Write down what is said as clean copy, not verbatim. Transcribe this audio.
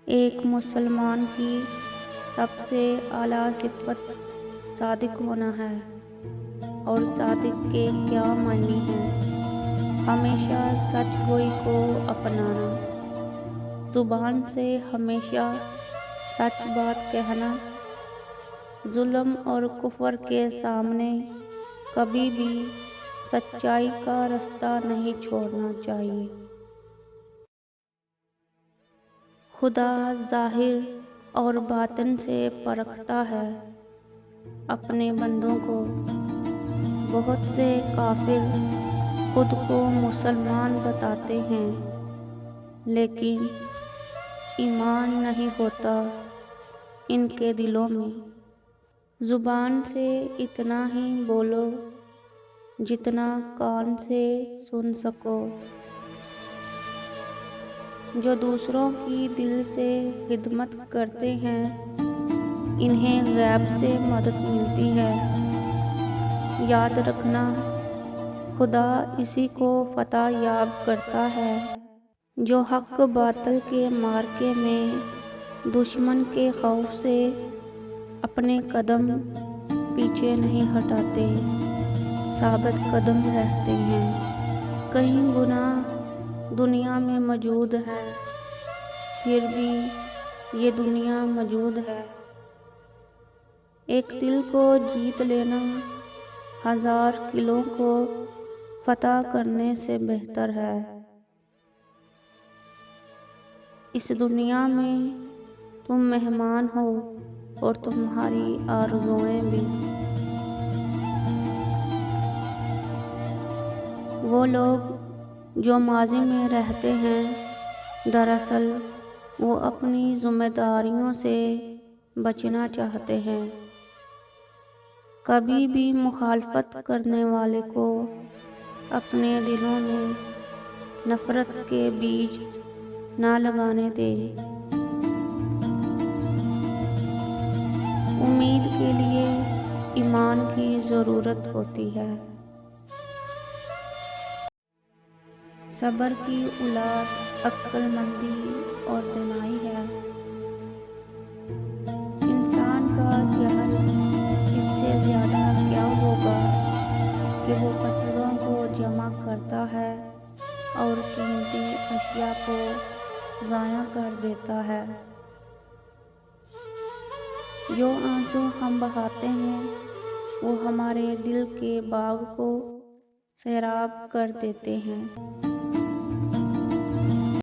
ایک مسلمان کی سب سے اعلیٰ صفت صادق ہونا ہے۔ اور صادق کے کیا معنی ہیں؟ ہمیشہ سچ گوئی کو اپنانا، زبان سے ہمیشہ سچ بات کہنا، ظلم اور کفر کے سامنے کبھی بھی سچائی کا راستہ نہیں چھوڑنا چاہیے۔ خدا ظاہر اور باطن سے پرکھتا ہے اپنے بندوں کو۔ بہت سے کافر خود کو مسلمان بتاتے ہیں لیکن ایمان نہیں ہوتا ان کے دلوں میں۔ زبان سے اتنا ہی بولو جتنا کان سے سن سکو۔ جو دوسروں کی دل سے خدمت کرتے ہیں انہیں غیب سے مدد ملتی ہے۔ یاد رکھنا، خدا اسی کو فتح یاب کرتا ہے جو حق باطل کے معرکے میں دشمن کے خوف سے اپنے قدم پیچھے نہیں ہٹاتے، ثابت قدم رہتے ہیں۔ کئی گناہ دنیا میں موجود ہیں پھر بھی یہ دنیا موجود ہے۔ ایک دل کو جیت لینا 1000 قلعوں کو فتح کرنے سے بہتر ہے۔ اس دنیا میں تم مہمان ہو اور تمہاری آرزوئیں بھی۔ وہ لوگ جو ماضی میں رہتے ہیں دراصل وہ اپنی ذمہ داریوں سے بچنا چاہتے ہیں۔ کبھی بھی مخالفت کرنے والے کو اپنے دلوں میں نفرت کے بیج نہ لگانے دے۔ امید کے لیے ایمان کی ضرورت ہوتی ہے۔ صبر کی اولاد عقل مندی اور دانائی ہے۔ انسان کا جہل اس سے زیادہ کیا ہوگا کہ وہ پتھروں کو جمع کرتا ہے اور قیمتی اشیاء کو ضائع کر دیتا ہے۔ جو آنسو ہم بہاتے ہیں وہ ہمارے دل کے باغ کو سیراب کر دیتے ہیں۔